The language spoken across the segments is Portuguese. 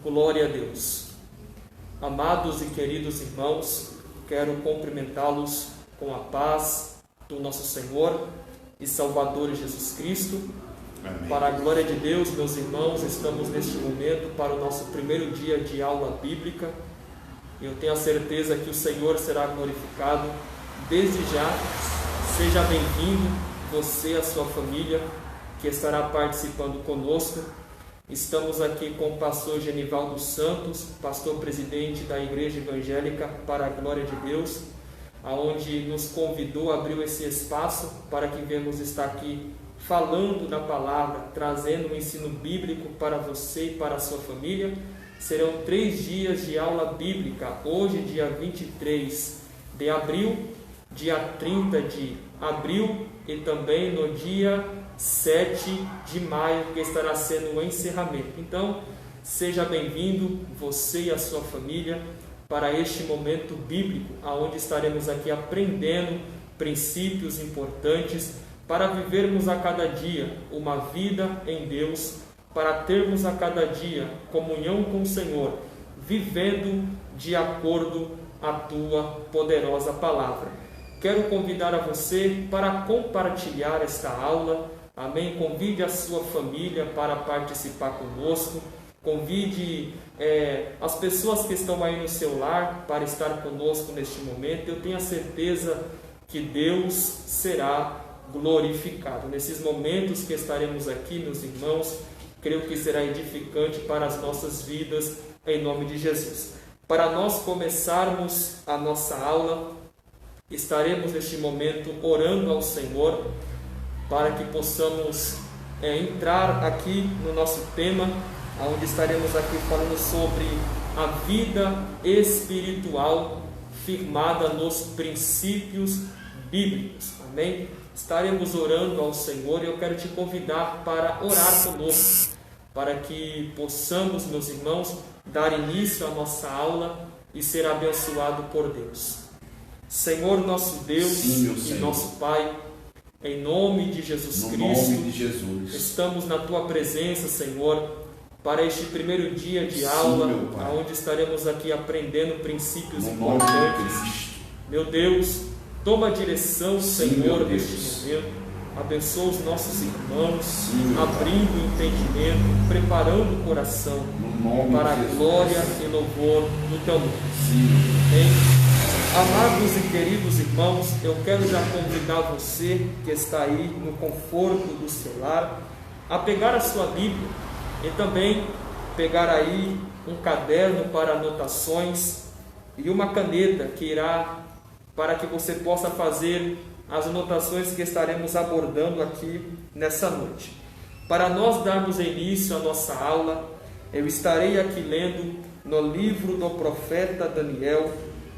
Glória a Deus. Amados e queridos irmãos, quero cumprimentá-los com a paz do nosso Senhor e Salvador Jesus Cristo. Amém. Para a glória de Deus, meus irmãos, estamos neste momento para o nosso primeiro dia de aula bíblica. Eu tenho a certeza que o Senhor será glorificado. Desde já, seja bem-vindo, você e a sua família, que estará participando conosco. Estamos aqui com o pastor Genivaldo Santos, pastor presidente da Igreja Evangélica para a Glória de Deus, aonde nos convidou, abriu esse espaço para que venhamos estar aqui falando da palavra, trazendo um ensino bíblico para você e para a sua família. Serão 3 dias de aula bíblica, hoje dia 23 de abril, dia 30 de abril e também no dia 7 de maio, que estará sendo o encerramento. Então, seja bem-vindo, você e a sua família, para este momento bíblico, onde estaremos aqui aprendendo princípios importantes para vivermos a cada dia uma vida em Deus, para termos a cada dia comunhão com o Senhor, vivendo de acordo com a tua poderosa palavra. Quero convidar a você para compartilhar esta aula. Amém? Convide a sua família para participar conosco. Convide as pessoas que estão aí no seu lar para estar conosco neste momento. Eu tenho a certeza que Deus será glorificado. Nesses momentos que estaremos aqui, meus irmãos, creio que será edificante para as nossas vidas, em nome de Jesus. Para nós começarmos a nossa aula, estaremos neste momento orando ao Senhor, para que possamos entrar aqui no nosso tema, onde estaremos aqui falando sobre a vida espiritual firmada nos princípios bíblicos. Amém? Estaremos orando ao Senhor e eu quero te convidar para orar conosco, para que possamos, meus irmãos, dar início à nossa aula e ser abençoado por Deus. Senhor, nosso Deus e nosso Pai, em nome de Jesus Cristo, estamos na Tua presença, Senhor, para este primeiro dia de aula, onde estaremos aqui aprendendo princípios importantes. Meu Deus, toma a direção, Senhor, neste momento. Abençoa os nossos irmãos, abrindo o entendimento, preparando o coração para a glória e louvor do Teu nome. Amém. Amados e queridos irmãos, eu quero já convidar você que está aí no conforto do seu lar a pegar a sua Bíblia e também pegar aí um caderno para anotações e uma caneta que irá para que você possa fazer as anotações que estaremos abordando aqui nessa noite. Para nós darmos início à nossa aula, eu estarei aqui lendo no livro do profeta Daniel.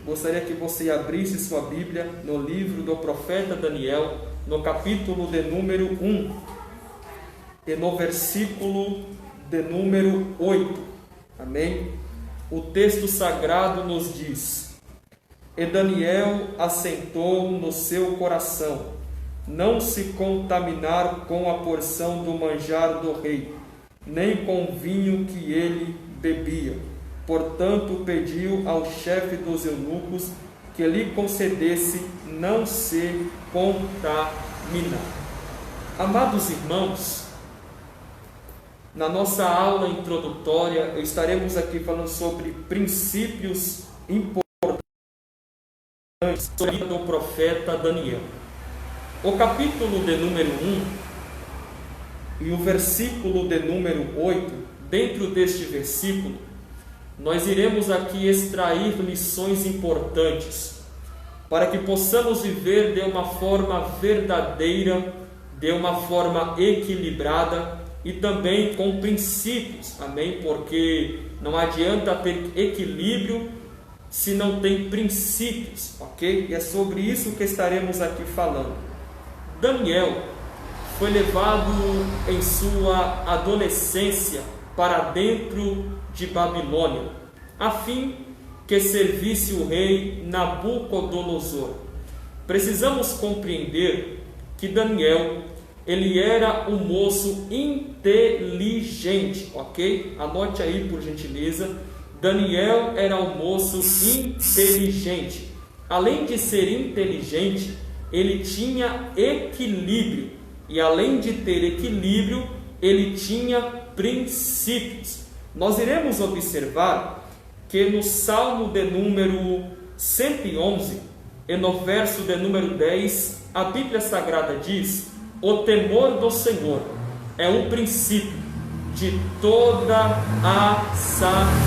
Gostaria que você abrisse sua Bíblia no livro do profeta Daniel, no capítulo de número 1 e no versículo de número 8. Amém? O texto sagrado nos diz: E Daniel assentou no seu coração não se contaminar com a porção do manjar do rei, nem com o vinho que ele bebia. Portanto, pediu ao chefe dos eunucos que lhe concedesse não se contaminar. Amados irmãos, na nossa aula introdutória, estaremos aqui falando sobre princípios importantes sobre o profeta Daniel. O capítulo de número 1 e o versículo de número 8, dentro deste versículo, nós iremos aqui extrair lições importantes para que possamos viver de uma forma verdadeira, de uma forma equilibrada e também com princípios, amém? Porque não adianta ter equilíbrio se não tem princípios, ok? E é sobre isso que estaremos aqui falando. Daniel foi levado em sua adolescência para dentro de Babilônia, a fim que servisse o rei Nabucodonosor. Precisamos compreender que Daniel ele era um moço inteligente, ok? Anote aí, por gentileza. Daniel era um moço inteligente. Além de ser inteligente, ele tinha equilíbrio. E além de ter equilíbrio, ele tinha princípios. Nós iremos observar que no Salmo de número 111, e no verso de número 10, a Bíblia Sagrada diz: o temor do Senhor é um princípio de toda a sabedoria,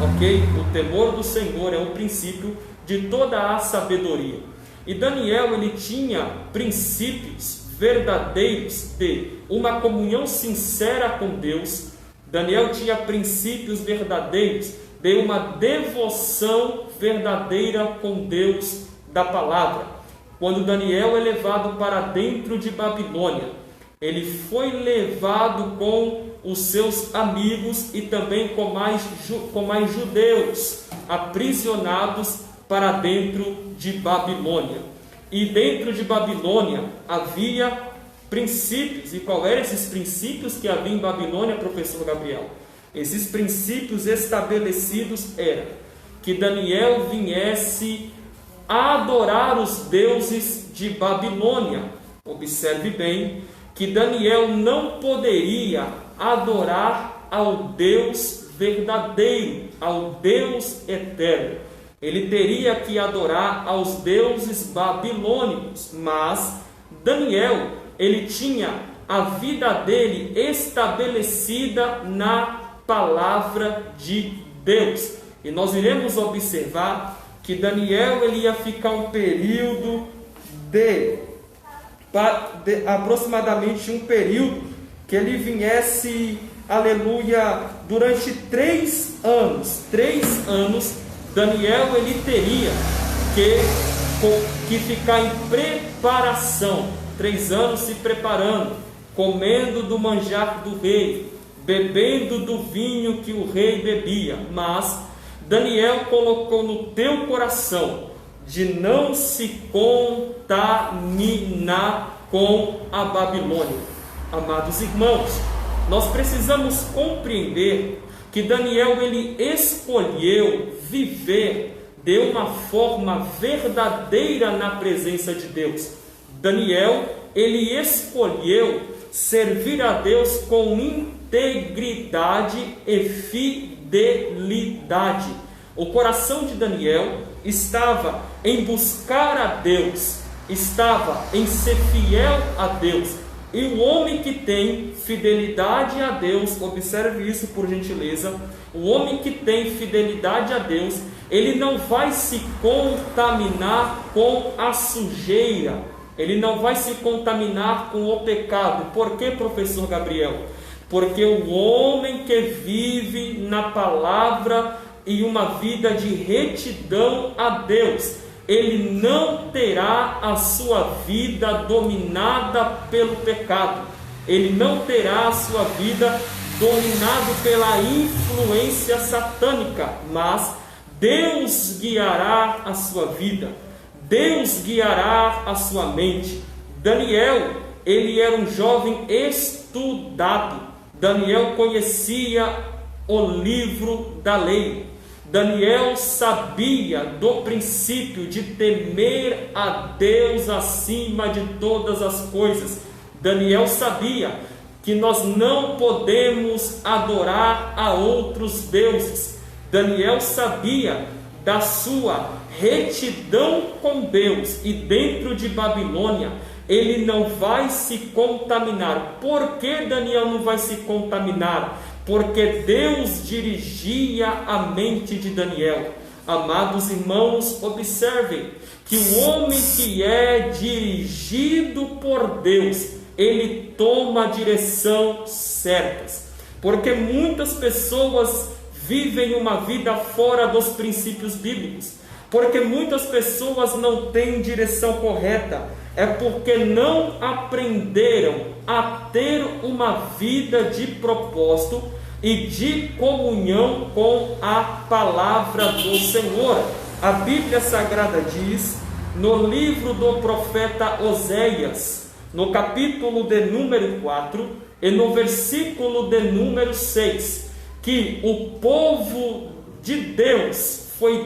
ok? O temor do Senhor é um princípio de toda a sabedoria. E Daniel, ele tinha princípios verdadeiros de uma comunhão sincera com Deus. Daniel tinha princípios verdadeiros de uma devoção verdadeira com Deus da palavra. Quando Daniel é levado para dentro de Babilônia, ele foi levado com os seus amigos e também com mais judeus aprisionados para dentro de Babilônia. E dentro de Babilônia havia princípios. E qual eram esses princípios que havia em Babilônia, professor Gabriel? Esses princípios estabelecidos eram que Daniel viesse a adorar os deuses de Babilônia. Observe bem que Daniel não poderia adorar ao Deus verdadeiro, ao Deus eterno. Ele teria que adorar aos deuses babilônicos. Mas Daniel, ele tinha a vida dele estabelecida na palavra de Deus. E nós iremos observar que Daniel, ele ia ficar um período de aproximadamente um período que ele viesse, aleluia, durante 3 anos. 3 anos, Daniel, ele teria que ficar em preparação. 3 anos se preparando, comendo do manjar do rei, bebendo do vinho que o rei bebia. Mas Daniel colocou no teu coração de não se contaminar com a Babilônia. Amados irmãos, nós precisamos compreender que Daniel, ele escolheu viver de uma forma verdadeira na presença de Deus. Daniel, ele escolheu servir a Deus com integridade e fidelidade. O coração de Daniel estava em buscar a Deus, estava em ser fiel a Deus. E o homem que tem fidelidade a Deus, observe isso por gentileza, o homem que tem fidelidade a Deus, ele não vai se contaminar com a sujeira, ele não vai se contaminar com o pecado. Por quê, professor Gabriel? Porque o homem que vive na palavra e uma vida de retidão a Deus, ele não terá a sua vida dominada pelo pecado, ele não terá a sua vida dominada pela influência satânica, mas Deus guiará a sua vida, Deus guiará a sua mente. Daniel, ele era um jovem estudado. Daniel conhecia o livro da lei. Daniel sabia do princípio de temer a Deus acima de todas as coisas. Daniel sabia que nós não podemos adorar a outros deuses. Daniel sabia da sua retidão com Deus, e dentro de Babilônia ele não vai se contaminar. Por que Daniel não vai se contaminar? Porque Deus dirigia a mente de Daniel. Amados irmãos, observem que o homem que é dirigido por Deus, ele toma a direção certa. Porque muitas pessoas vivem uma vida fora dos princípios bíblicos. Porque muitas pessoas não têm direção correta. É porque não aprenderam a ter uma vida de propósito e de comunhão com a palavra do Senhor. A Bíblia Sagrada diz, no livro do profeta Oséias, no capítulo de número 4 e no versículo de número 6, que o povo de Deus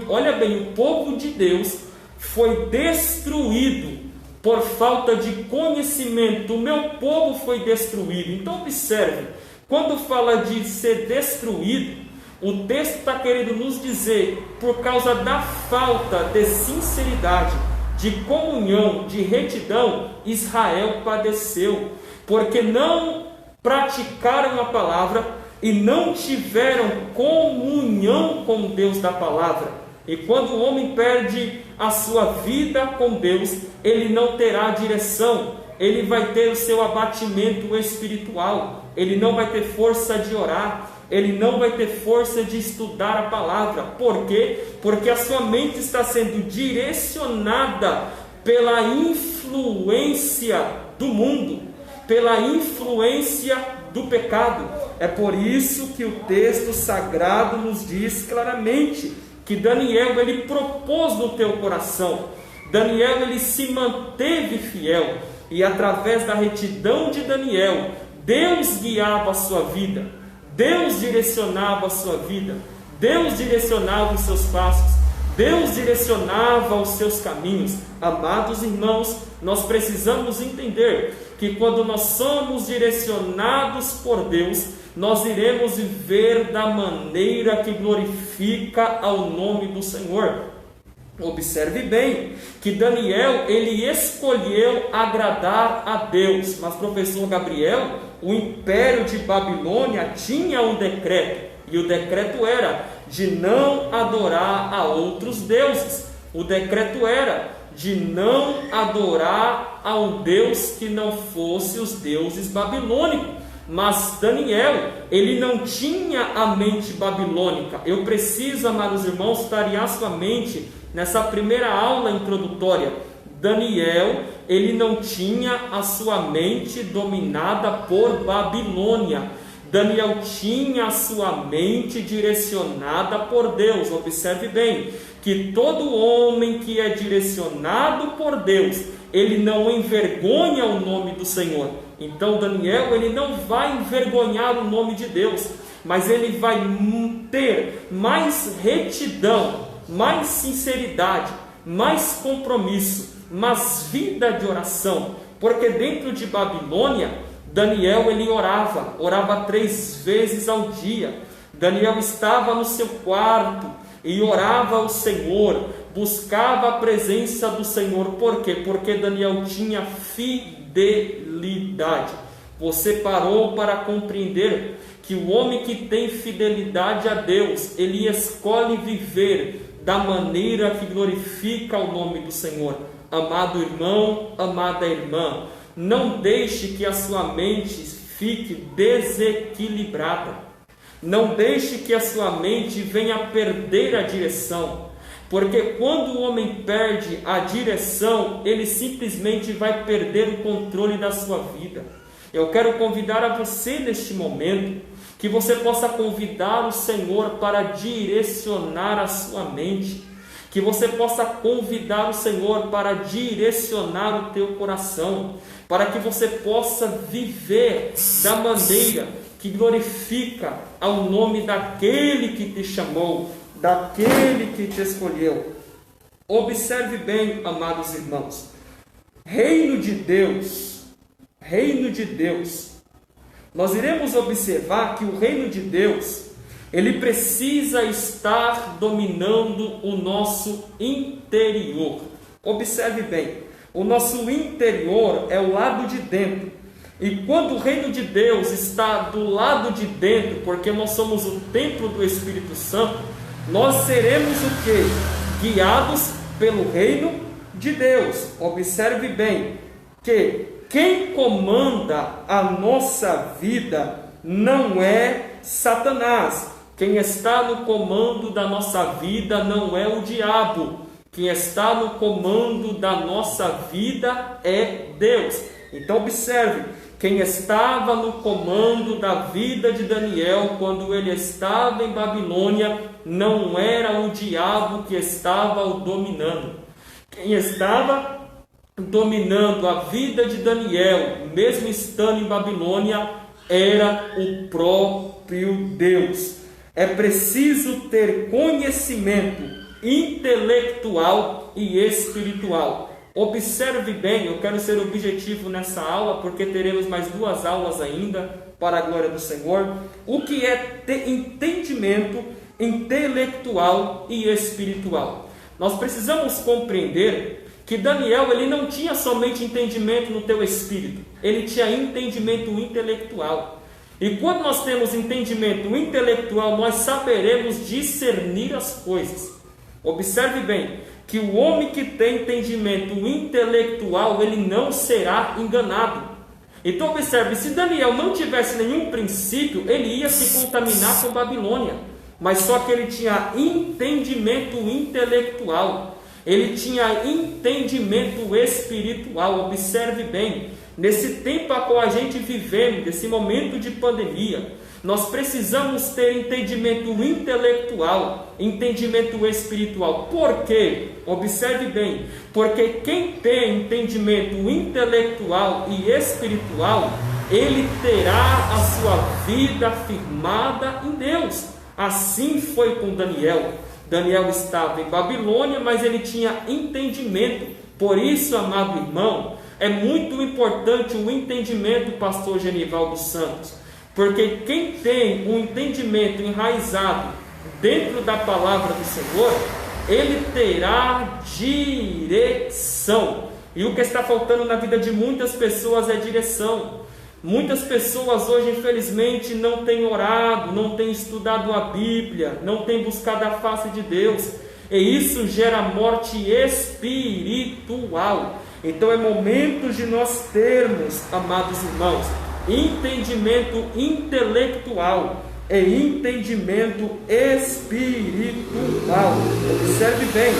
olha bem, o povo de Deus foi destruído por falta de conhecimento. O meu povo foi destruído. Então observe, quando fala de ser destruído, o texto está querendo nos dizer, por causa da falta de sinceridade, de comunhão, de retidão, Israel padeceu, porque não praticaram a palavra e não tiveram comunhão com o Deus da palavra. E quando o homem perde a sua vida com Deus, ele não terá direção, ele vai ter o seu abatimento espiritual, ele não vai ter força de orar, ele não vai ter força de estudar a palavra. Por quê? Porque a sua mente está sendo direcionada pela influência do mundo, pela influência do pecado. É por isso que o texto sagrado nos diz claramente que Daniel, ele propôs no teu coração. Daniel, ele se manteve fiel, e através da retidão de Daniel, Deus guiava a sua vida, Deus direcionava a sua vida, Deus direcionava os seus passos, Deus direcionava os seus caminhos. Amados irmãos, nós precisamos entender que quando nós somos direcionados por Deus, nós iremos viver da maneira que glorifica ao nome do Senhor. Observe bem que Daniel, ele escolheu agradar a Deus. Mas, professor Gabriel, o império de Babilônia tinha um decreto, e o decreto era de não adorar a outros deuses. O decreto era de não adorar a um Deus que não fosse os deuses babilônicos. Mas Daniel, ele não tinha a mente babilônica. Eu preciso, amados irmãos, tarear sua mente nessa primeira aula introdutória. Daniel, ele não tinha a sua mente dominada por Babilônia. Daniel tinha a sua mente direcionada por Deus. Observe bem que todo homem que é direcionado por Deus, ele não envergonha o nome do Senhor. Então Daniel, ele não vai envergonhar o nome de Deus, mas ele vai ter mais retidão, mais sinceridade, mais compromisso, mais vida de oração, porque dentro de Babilônia, Daniel, ele orava 3 vezes ao dia. Daniel estava no seu quarto e orava ao Senhor, buscava a presença do Senhor. Por quê? Porque Daniel tinha fidelidade. Você parou para compreender que o homem que tem fidelidade a Deus, ele escolhe viver da maneira que glorifica o nome do Senhor. Amado irmão, amada irmã, não deixe que a sua mente fique desequilibrada. Não deixe que a sua mente venha perder a direção. Porque quando o homem perde a direção, ele simplesmente vai perder o controle da sua vida. Eu quero convidar a você neste momento, que você possa convidar o Senhor para direcionar a sua mente. Que você possa convidar o Senhor para direcionar o teu coração, para que você possa viver da maneira que glorifica ao nome daquele que te chamou, daquele que te escolheu. Observe bem, amados irmãos, reino de Deus, nós iremos observar que o reino de Deus, ele precisa estar dominando o nosso interior. Observe bem, o nosso interior é o lado de dentro. E quando o reino de Deus está do lado de dentro, porque nós somos o templo do Espírito Santo, nós seremos o quê? Guiados pelo reino de Deus. Observe bem que quem comanda a nossa vida não é Satanás. Quem está no comando da nossa vida não é o diabo. Quem está no comando da nossa vida é Deus. Então observe, quem estava no comando da vida de Daniel quando ele estava em Babilônia não era o diabo que estava o dominando. Quem estava dominando a vida de Daniel, mesmo estando em Babilônia, era o próprio Deus. É preciso ter conhecimento intelectual e espiritual. Observe bem, eu quero ser objetivo nessa aula, porque teremos mais 2 aulas ainda, para a glória do Senhor. O que é ter entendimento intelectual e espiritual? Nós precisamos compreender que Daniel, ele não tinha somente entendimento no teu espírito, ele tinha entendimento intelectual. E quando nós temos entendimento intelectual, nós saberemos discernir as coisas. Observe bem, que o homem que tem entendimento intelectual, ele não será enganado. Então observe, se Daniel não tivesse nenhum princípio, ele ia se contaminar com Babilônia. Mas só que ele tinha entendimento intelectual, ele tinha entendimento espiritual. Observe bem, nesse tempo a qual a gente vivemos, nesse momento de pandemia, nós precisamos ter entendimento intelectual, entendimento espiritual. Por quê? Observe bem, porque quem tem entendimento intelectual e espiritual, ele terá a sua vida firmada em Deus. Assim foi com Daniel. Daniel estava em Babilônia, mas ele tinha entendimento. Por isso, amado irmão, é muito importante o entendimento, pastor Genival dos Santos, porque quem tem um entendimento enraizado dentro da palavra do Senhor, ele terá direção. E o que está faltando na vida de muitas pessoas é direção. Muitas pessoas hoje, infelizmente, não têm orado, não têm estudado a Bíblia, não têm buscado a face de Deus, e isso gera morte espiritual. Então é momento de nós termos, amados irmãos, entendimento intelectual e entendimento espiritual. Observe bem,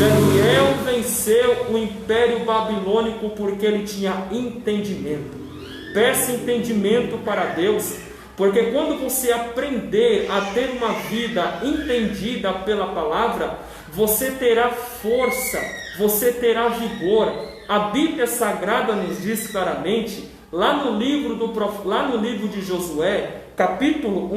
Daniel venceu o império babilônico porque ele tinha entendimento. Peça entendimento para Deus, porque quando você aprender a ter uma vida entendida pela palavra, você terá força, você terá vigor. A Bíblia Sagrada nos diz claramente, lá no livro de Josué, capítulo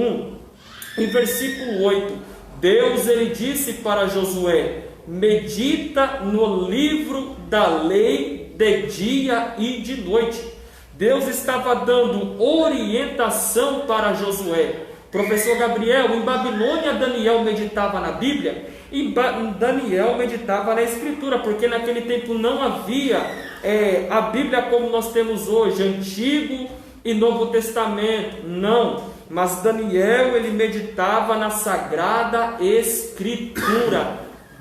1, em versículo 8, Deus ele disse para Josué: medita no livro da lei de dia e de noite. Deus estava dando orientação para Josué. Professor Gabriel, em Babilônia Daniel meditava na Bíblia, e Daniel meditava na Escritura, porque naquele tempo não havia a Bíblia como nós temos hoje, Antigo e Novo Testamento, não. Mas Daniel ele meditava na Sagrada Escritura,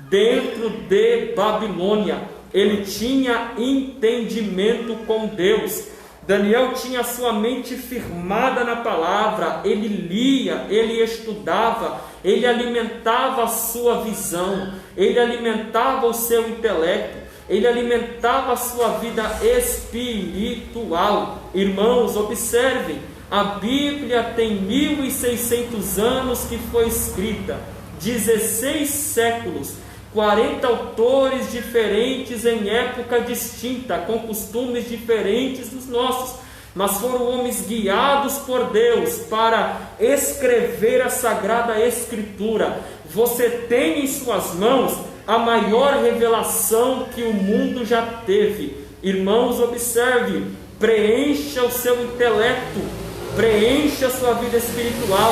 dentro de Babilônia. Ele tinha entendimento com Deus. Daniel tinha sua mente firmada na palavra, ele lia, ele estudava, ele alimentava a sua visão, ele alimentava o seu intelecto, ele alimentava a sua vida espiritual. Irmãos, observem, a Bíblia tem 1600 anos que foi escrita, 16 séculos, 40 autores diferentes em época distinta, com costumes diferentes dos nossos, mas foram homens guiados por Deus para escrever a Sagrada Escritura. Você tem em suas mãos a maior revelação que o mundo já teve. Irmãos, observe, preencha o seu intelecto, preencha a sua vida espiritual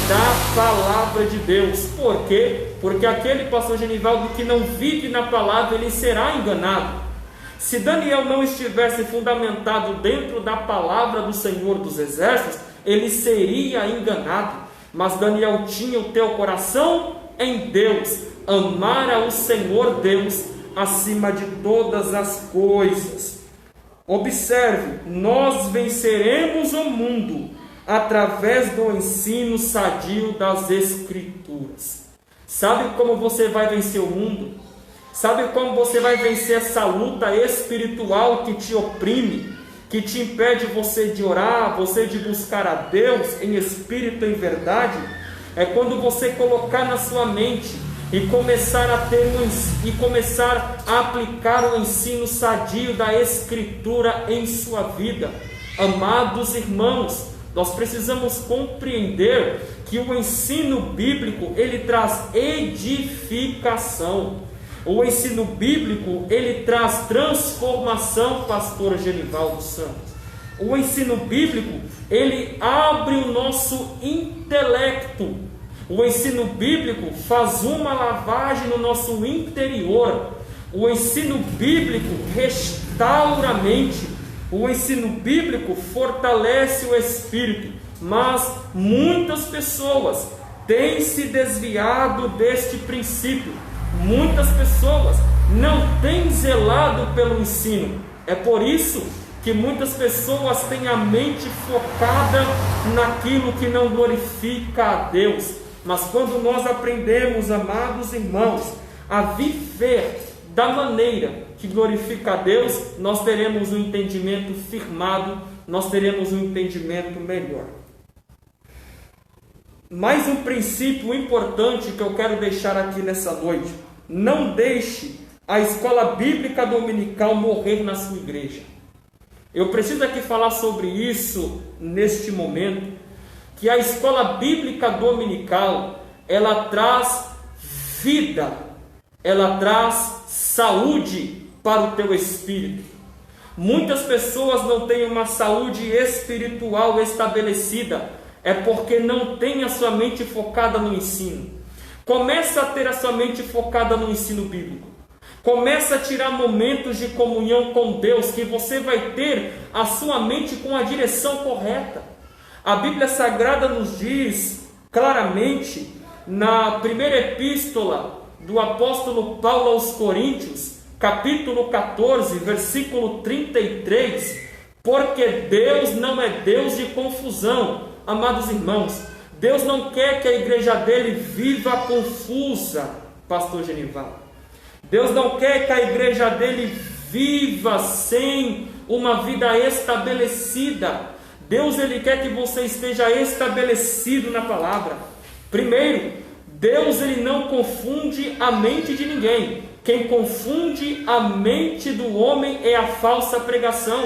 da palavra de Deus. Por quê? Porque aquele pastor Genivaldo que não vive na palavra, ele será enganado. Se Daniel não estivesse fundamentado dentro da palavra do Senhor dos Exércitos, ele seria enganado. Mas Daniel tinha o teu coração em Deus, amar ao Senhor Deus acima de todas as coisas. Observe, nós venceremos o mundo através do ensino sadio das Escrituras. Sabe como você vai vencer o mundo? Sabe como você vai vencer essa luta espiritual que te oprime, que te impede você de orar, você de buscar a Deus em espírito e em verdade? É quando você colocar na sua mente e começar a aplicar o ensino sadio da Escritura em sua vida. Amados irmãos, nós precisamos compreender que o ensino bíblico, ele traz edificação. O ensino bíblico, ele traz transformação, pastor Genivaldo Santos. O ensino bíblico, ele abre o nosso intelecto. O ensino bíblico faz uma lavagem no nosso interior. O ensino bíblico restaura a mente. O ensino bíblico fortalece o espírito. Mas muitas pessoas têm se desviado deste princípio. Muitas pessoas não têm zelado pelo ensino. É por isso que muitas pessoas têm a mente focada naquilo que não glorifica a Deus. Mas quando nós aprendemos, amados irmãos, a viver da maneira que glorifica a Deus, nós teremos um entendimento firmado, nós teremos um entendimento melhor. Mais um princípio importante que eu quero deixar aqui nessa noite: não deixe a escola bíblica dominical morrer na sua igreja. Eu preciso aqui falar sobre isso neste momento, que a escola bíblica dominical, ela traz vida, ela traz saúde para o teu espírito. Muitas pessoas não têm uma saúde espiritual estabelecida, é porque não tem a sua mente focada no ensino. Começa a ter a sua mente focada no ensino bíblico. Começa a tirar momentos de comunhão com Deus, que você vai ter a sua mente com a direção correta. A Bíblia Sagrada nos diz claramente, na primeira epístola do apóstolo Paulo aos Coríntios, capítulo 14, versículo 33, porque Deus não é Deus de confusão. Amados irmãos, Deus não quer que a igreja dele viva confusa, pastor Genivaldo. Deus não quer que a igreja dele viva sem uma vida estabelecida. Deus, ele quer que você esteja estabelecido na palavra. Primeiro, Deus, ele não confunde a mente de ninguém. Quem confunde a mente do homem é a falsa pregação.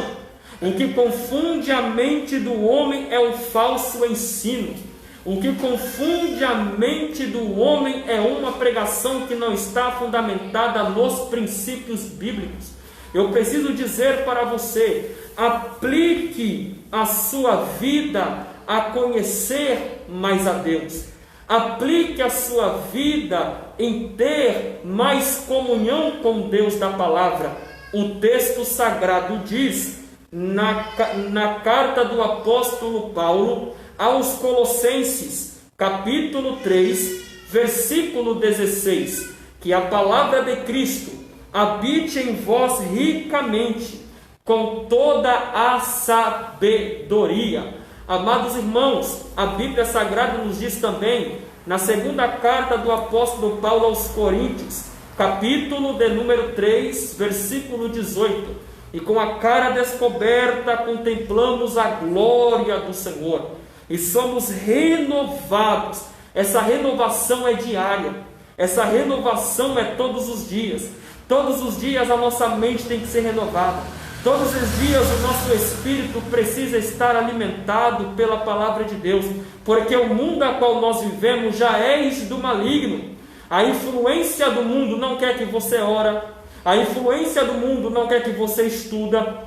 O que confunde a mente do homem é o falso ensino. O que confunde a mente do homem é uma pregação que não está fundamentada nos princípios bíblicos. Eu preciso dizer para você: aplique a sua vida a conhecer mais a Deus. Aplique a sua vida em ter mais comunhão com Deus da palavra. O texto sagrado diz, na carta do apóstolo Paulo aos Colossenses, capítulo 3, versículo 16, que a palavra de Cristo habite em vós ricamente, com toda a sabedoria. Amados irmãos, a Bíblia Sagrada nos diz também, na segunda carta do apóstolo Paulo aos Coríntios, capítulo de número 3, versículo 18, e com a cara descoberta contemplamos a glória do Senhor, e somos renovados. Essa renovação é diária, essa renovação é todos os dias. Todos os dias a nossa mente tem que ser renovada. Todos os dias o nosso espírito precisa estar alimentado pela palavra de Deus, porque o mundo a qual nós vivemos já é do maligno. A influência do mundo não quer que você ora, a influência do mundo não quer que você estuda,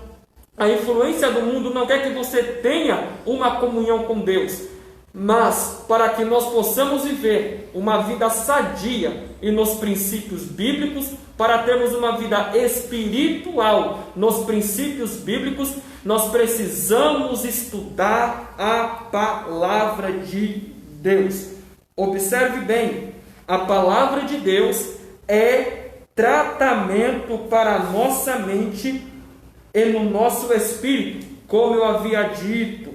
a influência do mundo não quer que você tenha uma comunhão com Deus. Mas para que nós possamos viver uma vida sadia e nos princípios bíblicos, para termos uma vida espiritual nos princípios bíblicos, nós precisamos estudar a palavra de Deus. Observe bem, a palavra de Deus é tratamento para a nossa mente e no nosso espírito. Como eu havia dito,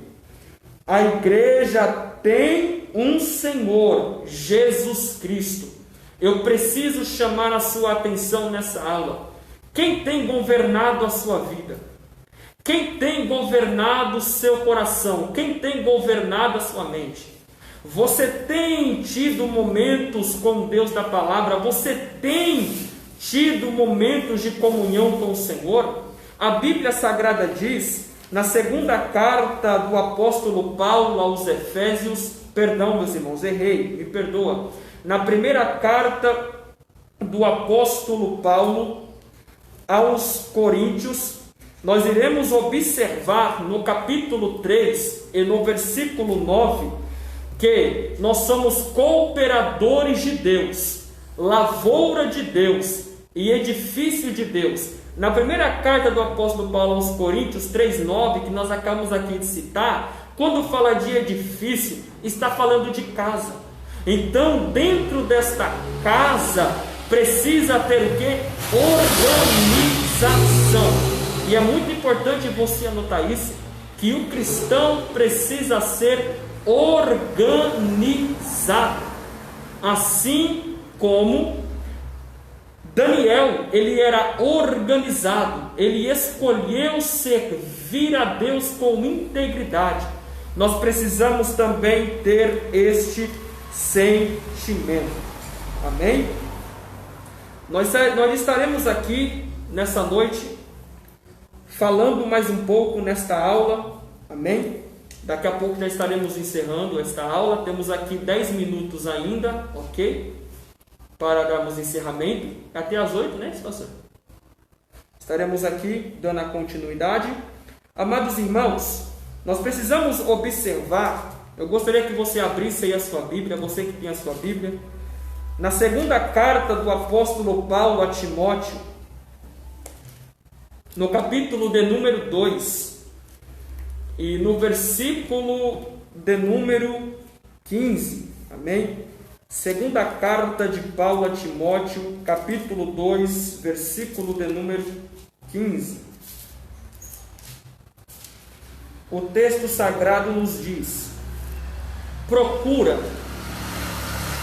a igreja tem um Senhor, Jesus Cristo. Eu preciso chamar a sua atenção nessa aula. Quem tem governado a sua vida? Quem tem governado o seu coração? Quem tem governado a sua mente? Você tem tido momentos com Deus da palavra? Você tem tido momentos de comunhão com o Senhor? A Bíblia Sagrada diz, na segunda carta do apóstolo Paulo aos Efésios, perdão, meus irmãos, errei, me perdoa. Na primeira carta do apóstolo Paulo aos Coríntios, nós iremos observar no capítulo 3 e no versículo 9, que nós somos cooperadores de Deus, lavoura de Deus e edifício de Deus. Na primeira carta do apóstolo Paulo aos Coríntios 3,9, que nós acabamos aqui de citar, quando fala de edifício, está falando de casa. Então, dentro desta casa, precisa ter o quê? Organização. E é muito importante você anotar isso, que o cristão precisa ser organizado, assim como Daniel, ele era organizado, ele escolheu servir a Deus com integridade. Nós precisamos também ter este sentimento, amém? Nós estaremos aqui nessa noite, falando mais um pouco nesta aula, amém? Daqui a pouco já estaremos encerrando esta aula. Temos aqui 10 minutos ainda, ok? Para darmos encerramento. Até às 8, né, pastor? Estaremos aqui dando a continuidade. Amados irmãos, nós precisamos observar. Eu gostaria que você abrisse aí a sua Bíblia, você que tem a sua Bíblia. Na segunda carta do apóstolo Paulo a Timóteo, no capítulo de número 2. E no versículo de número 15, amém? Segunda carta de Paulo a Timóteo, capítulo 2, versículo de número 15. O texto sagrado nos diz: procura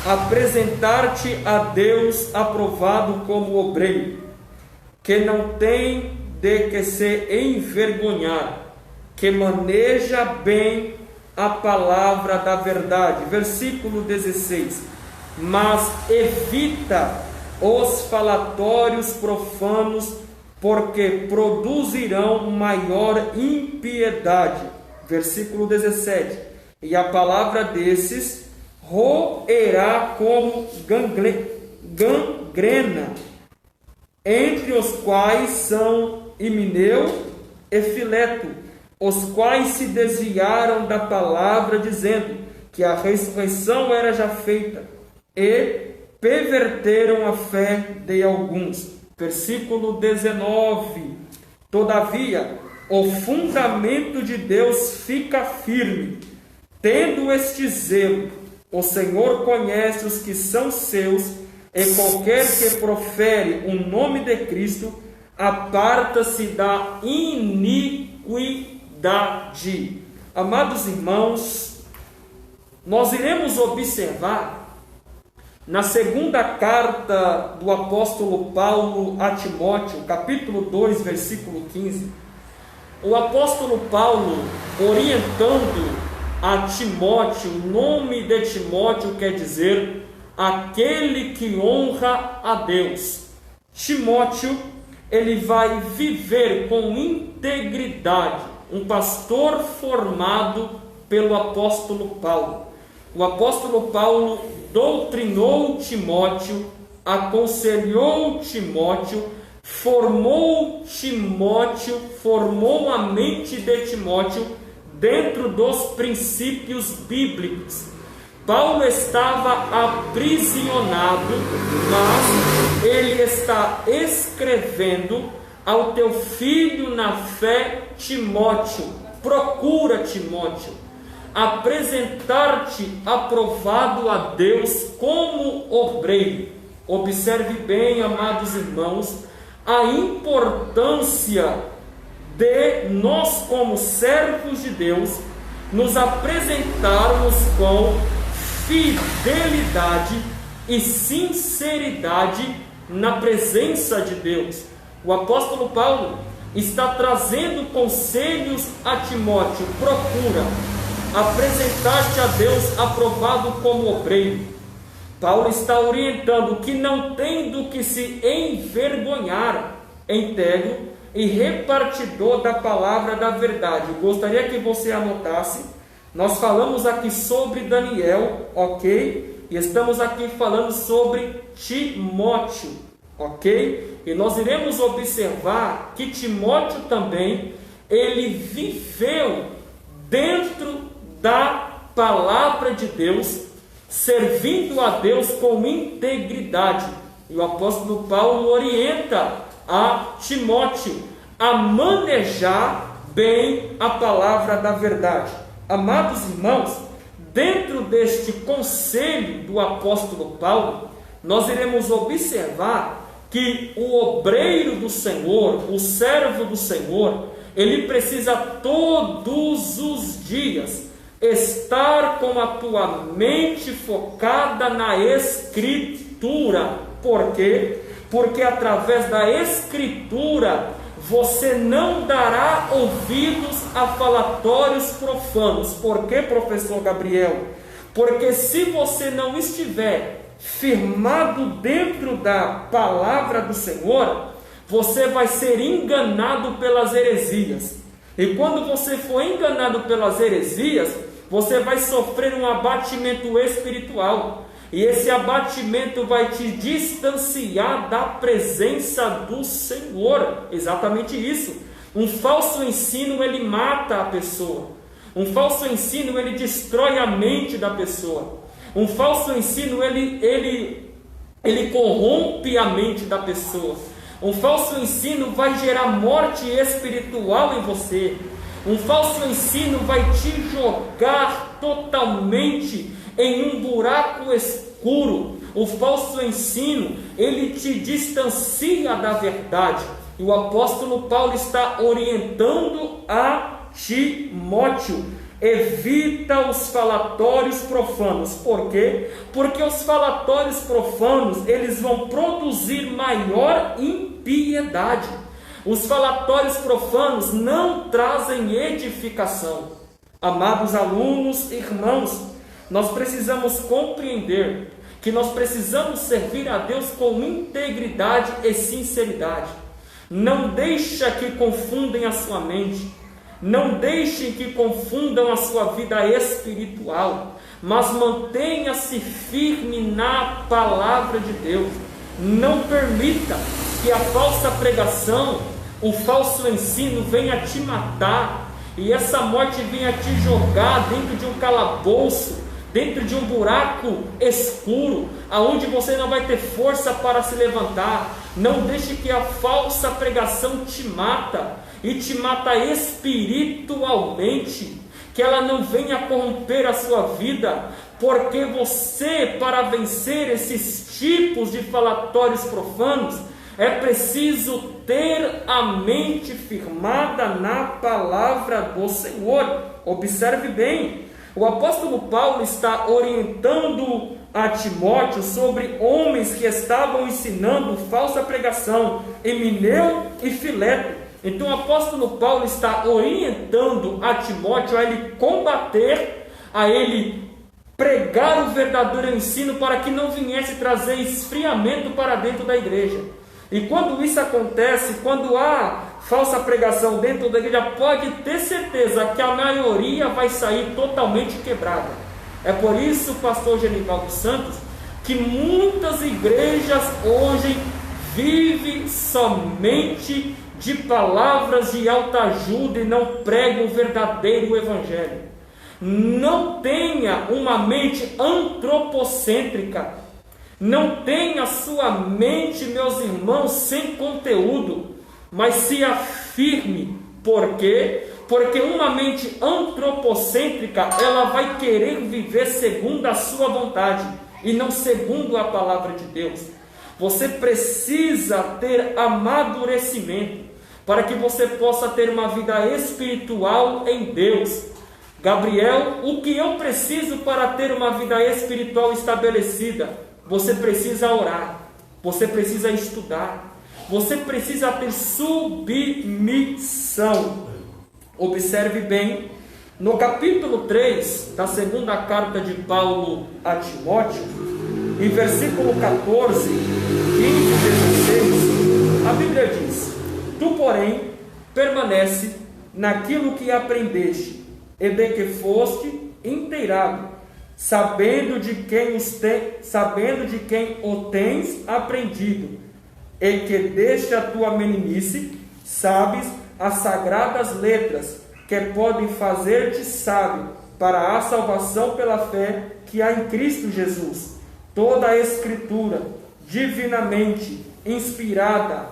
apresentar-te a Deus aprovado como obreiro, que não tem de que se envergonhar, que maneja bem a palavra da verdade. Versículo 16. Mas evita os falatórios profanos, porque produzirão maior impiedade. Versículo 17. E a palavra desses roerá como gangrena, entre os quais são Himeneu e Fileto, os quais se desviaram da palavra, dizendo que a ressurreição era já feita, e perverteram a fé de alguns. Versículo 19. Todavia, o fundamento de Deus fica firme, tendo este zelo. O Senhor conhece os que são seus, e qualquer que profere o nome de Cristo, aparta-se da iniquidade. Amados irmãos, nós iremos observar na segunda carta do apóstolo Paulo a Timóteo, capítulo 2, versículo 15, o apóstolo Paulo orientando a Timóteo. O nome de Timóteo quer dizer aquele que honra a Deus. Timóteo, ele vai viver com integridade, um pastor formado pelo apóstolo Paulo. O apóstolo Paulo doutrinou Timóteo, aconselhou Timóteo, formou a mente de Timóteo dentro dos princípios bíblicos. Paulo estava aprisionado, mas ele está escrevendo ao teu filho na fé, Timóteo. Procura, Timóteo, apresentar-te aprovado a Deus como obreiro. Observe bem, amados irmãos, a importância de nós, como servos de Deus, nos apresentarmos com fidelidade e sinceridade na presença de Deus. O apóstolo Paulo está trazendo conselhos a Timóteo. Procura apresentar-te a Deus aprovado como obreiro. Paulo está orientando que não tem do que se envergonhar, íntegro e repartidor da palavra da verdade. Gostaria que você anotasse. Nós falamos aqui sobre Daniel, ok? E estamos aqui falando sobre Timóteo, ok? E nós iremos observar que Timóteo também, ele viveu dentro da palavra de Deus, servindo a Deus com integridade. E o apóstolo Paulo orienta a Timóteo a manejar bem a palavra da verdade. Amados irmãos, dentro deste conselho do apóstolo Paulo, nós iremos observar que o obreiro do Senhor, o servo do Senhor, ele precisa todos os dias estar com a tua mente focada na Escritura. Por quê? Porque através da Escritura você não dará ouvidos a falatórios profanos. Por quê, professor Gabriel? Porque se você não estiver firmado dentro da palavra do Senhor, você vai ser enganado pelas heresias. E quando você for enganado pelas heresias, você vai sofrer um abatimento espiritual. E esse abatimento vai te distanciar da presença do Senhor. Exatamente isso. Um falso ensino, ele mata a pessoa. Um falso ensino, ele destrói a mente da pessoa. Um falso ensino, ele corrompe a mente da pessoa. Um falso ensino vai gerar morte espiritual em você. Um falso ensino vai te jogar totalmente em um buraco escuro. O falso ensino, ele te distancia da verdade. E o apóstolo Paulo está orientando a Timóteo: evita os falatórios profanos. Por quê? Porque os falatórios profanos, eles vão produzir maior impiedade. Os falatórios profanos não trazem edificação. Amados alunos, irmãos, nós precisamos compreender que nós precisamos servir a Deus com integridade e sinceridade. Não deixa que confundem a sua mente. Não deixem que confundam a sua vida espiritual, mas mantenha-se firme na palavra de Deus. Não permita que a falsa pregação, o falso ensino venha te matar, e essa morte venha te jogar dentro de um calabouço, dentro de um buraco escuro, aonde você não vai ter força para se levantar. Não deixe que a falsa pregação te mata, e te mata espiritualmente, que ela não venha corromper a sua vida, porque você, para vencer esses tipos de falatórios profanos, é preciso ter a mente firmada na palavra do Senhor. Observe bem, o apóstolo Paulo está orientando a Timóteo sobre homens que estavam ensinando falsa pregação, Himeneu e Fileto. Então o apóstolo Paulo está orientando a Timóteo a ele combater, a ele pregar o verdadeiro ensino, para que não viesse trazer esfriamento para dentro da igreja. E quando isso acontece, quando há falsa pregação dentro da igreja, pode ter certeza que a maioria vai sair totalmente quebrada. É por isso, pastor Genivaldo Santos, que muitas igrejas hoje vivem somente de palavras de autoajuda e não pregam o verdadeiro evangelho. Não tenha uma mente antropocêntrica. Não tenha sua mente, meus irmãos, sem conteúdo, mas se afirme. Por quê? Porque uma mente antropocêntrica, ela vai querer viver segundo a sua vontade e não segundo a palavra de Deus. Você precisa ter amadurecimento para que você possa ter uma vida espiritual em Deus. Gabriel, o que eu preciso para ter uma vida espiritual estabelecida? Você precisa orar, você precisa estudar, você precisa ter submissão. Observe bem, No capítulo 3 da segunda carta de Paulo a Timóteo, em versículo 14, 15 e 16, a Bíblia diz: Tu, porém, permanece naquilo que aprendeste e de que foste inteirado, sabendo de quem o tens aprendido, e que desde a tua meninice sabes as sagradas letras, que podem fazer-te sábio para a salvação pela fé que há em Cristo Jesus. Toda a Escritura, divinamente inspirada,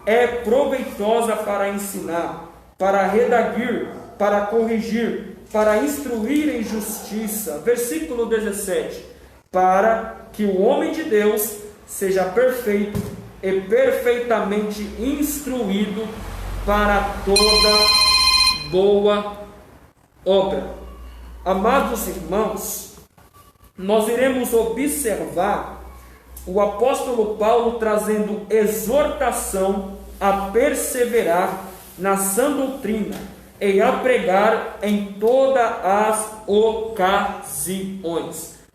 é proveitosa para ensinar, para redarguir, para corrigir, para instruir em justiça. Versículo 17. Para que o homem de Deus seja perfeito e perfeitamente instruído para toda boa obra. Amados irmãos, nós iremos observar o apóstolo Paulo trazendo exortação a perseverar na sã doutrina e a pregar em todas as ocasiões.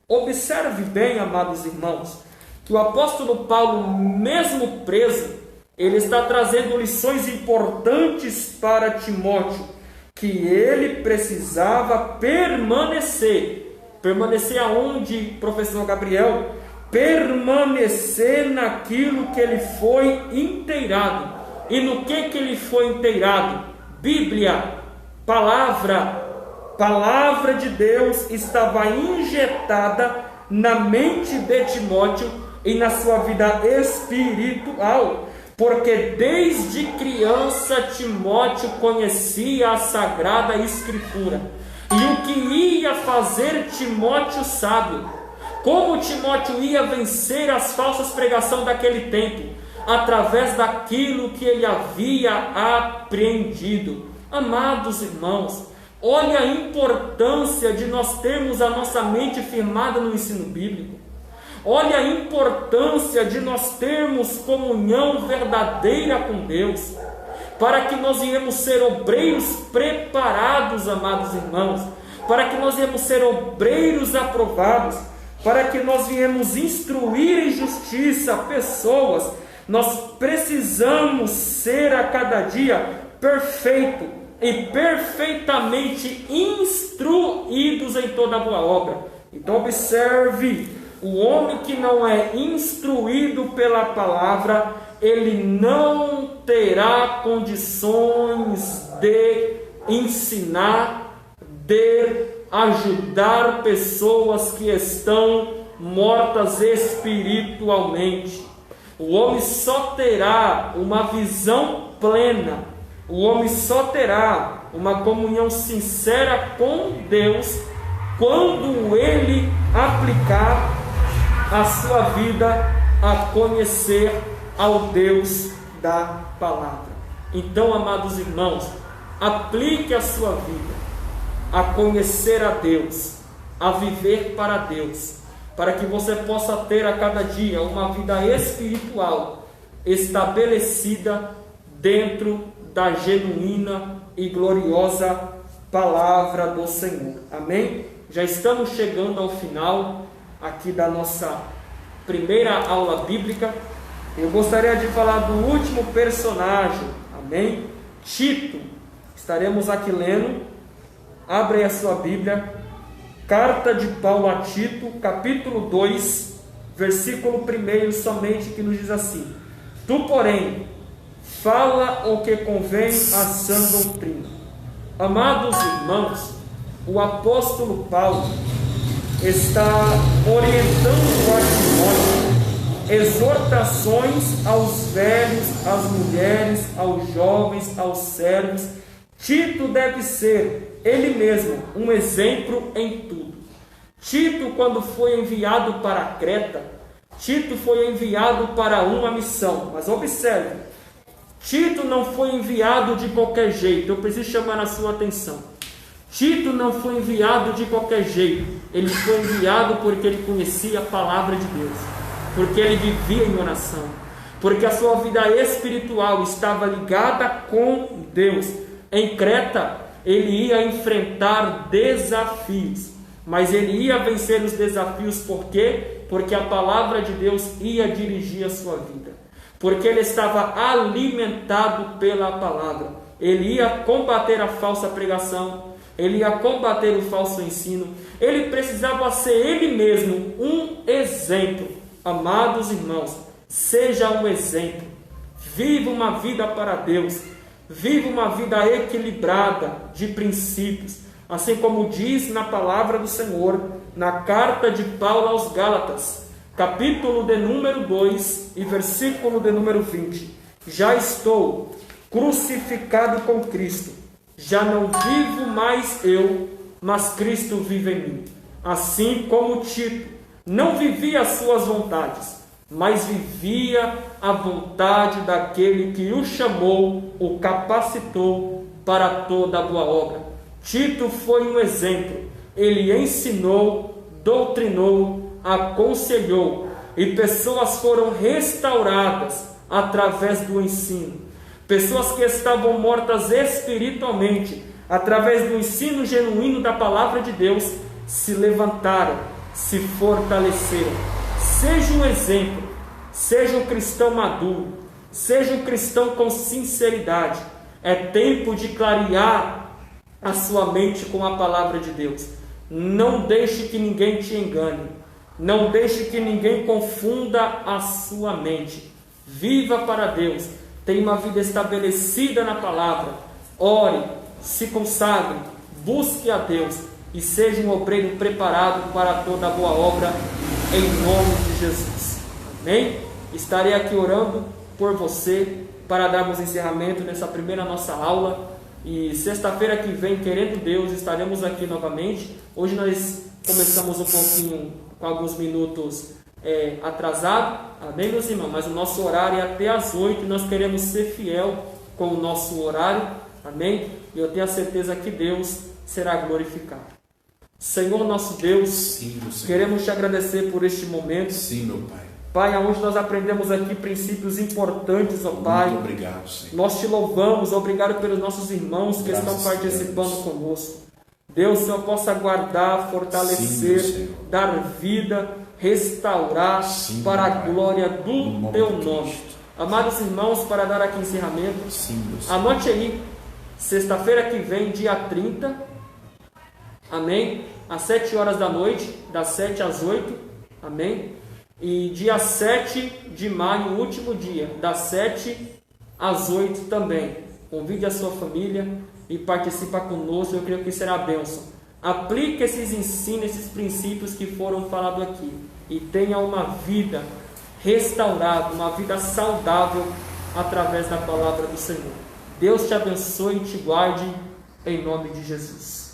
Observe bem, amados irmãos, que o apóstolo Paulo, mesmo preso, ele está trazendo lições importantes para Timóteo, que ele precisava permanecer. Permanecer aonde, professor Gabriel? Permanecer naquilo que ele foi inteirado. E no que ele foi inteirado? Bíblia, palavra de Deus estava injetada na mente de Timóteo e na sua vida espiritual. Porque desde criança Timóteo conhecia a Sagrada Escritura. E o que ia fazer Timóteo sábio? Como Timóteo ia vencer as falsas pregações daquele tempo? Através daquilo que ele havia aprendido. Amados irmãos, olha a importância de nós termos a nossa mente firmada no ensino bíblico. Olha a importância de nós termos comunhão verdadeira com Deus, para que nós iremos ser obreiros preparados, amados irmãos, para que nós iremos ser obreiros aprovados, para que nós viemos instruir em justiça pessoas. Nós precisamos ser a cada dia perfeito e perfeitamente instruídos em toda boa obra. Então observe, o homem que não é instruído pela palavra, ele não terá condições de ensinar, de ajudar pessoas que estão mortas espiritualmente. O homem só terá uma visão plena, o homem só terá uma comunhão sincera com Deus quando ele aplicar a sua vida a conhecer ao Deus da palavra. Então, amados irmãos, aplique a sua vida a conhecer a Deus, a viver para Deus, para que você possa ter a cada dia uma vida espiritual estabelecida dentro da genuína e gloriosa palavra do Senhor. Amém? Já estamos chegando ao final aqui da nossa primeira aula bíblica. Eu gostaria de falar do último personagem, amém? Tito. Estaremos aqui lendo. Abre a sua Bíblia, carta de Paulo a Tito, capítulo 2, versículo 1 somente, que nos diz assim: Tu, porém, fala o que convém à sã doutrina. Amados irmãos, o apóstolo Paulo está orientando a Timóteo exortações aos velhos, às mulheres, aos jovens, aos servos. Tito deve ser ele mesmo um exemplo em tudo. Tito, quando foi enviado para Creta, Tito foi enviado para uma missão. Mas observe, Tito não foi enviado de qualquer jeito. Eu preciso chamar a sua atenção. Tito não foi enviado de qualquer jeito. Ele foi enviado porque ele conhecia a palavra de Deus, porque ele vivia em oração, porque a sua vida espiritual estava ligada com Deus. Em Creta, ele ia enfrentar desafios, mas ele ia vencer os desafios. Por quê? Porque a palavra de Deus ia dirigir a sua vida, porque ele estava alimentado pela palavra. Ele ia combater a falsa pregação, ele ia combater o falso ensino, ele precisava ser ele mesmo um exemplo. Amados irmãos, seja um exemplo, viva uma vida para Deus, viva uma vida equilibrada de princípios, assim como diz na palavra do Senhor, na carta de Paulo aos Gálatas, capítulo de número 2 e versículo de número 20. Já estou crucificado com Cristo, já não vivo mais eu, mas Cristo vive em mim. Assim como Tito não vivia as suas vontades, mas vivia a vontade daquele que o chamou, o capacitou para toda a boa obra. Tito foi um exemplo. Ele ensinou, doutrinou, aconselhou, e pessoas foram restauradas através do ensino. Pessoas que estavam mortas espiritualmente, através do ensino genuíno da palavra de Deus, se levantaram, se fortaleceram. Seja um exemplo, seja um cristão maduro, seja um cristão com sinceridade. É tempo de clarear a sua mente com a palavra de Deus. Não deixe que ninguém te engane, não deixe que ninguém confunda a sua mente. Viva para Deus, tenha uma vida estabelecida na palavra, ore, se consagre, busque a Deus e seja um obreiro preparado para toda a boa obra, em nome de Jesus. Amém? Estarei aqui orando por você para darmos encerramento nessa primeira nossa aula, e sexta-feira que vem, querendo Deus, estaremos aqui novamente. Hoje nós começamos um pouquinho, com alguns minutos atrasado, amém, meus irmãos? Mas o nosso horário é até às 8 e nós queremos ser fiel com o nosso horário, amém? E eu tenho a certeza que Deus será glorificado. Senhor nosso Deus, sim, queremos te agradecer por este momento. Sim, meu Pai. Pai, onde nós aprendemos aqui princípios importantes, ó Pai. Muito obrigado, Senhor. Nós te louvamos, obrigado pelos nossos irmãos que estão participando conosco. Deus, Senhor, possa guardar, fortalecer, sim, dar vida, restaurar, sim, para a glória do teu nome. Amados irmãos, para dar aqui encerramento, sim, anote aí, sexta-feira que vem, dia 30, amém? Às 7 horas da noite, das 7 às 8, amém? E dia 7 de maio, o último dia, das 7 às 8 também. Convide a sua família e participa conosco, eu creio que será bênção. Aplique esses ensinos, esses princípios que foram falados aqui, e tenha uma vida restaurada, uma vida saudável através da palavra do Senhor. Deus te abençoe e te guarde, em nome de Jesus.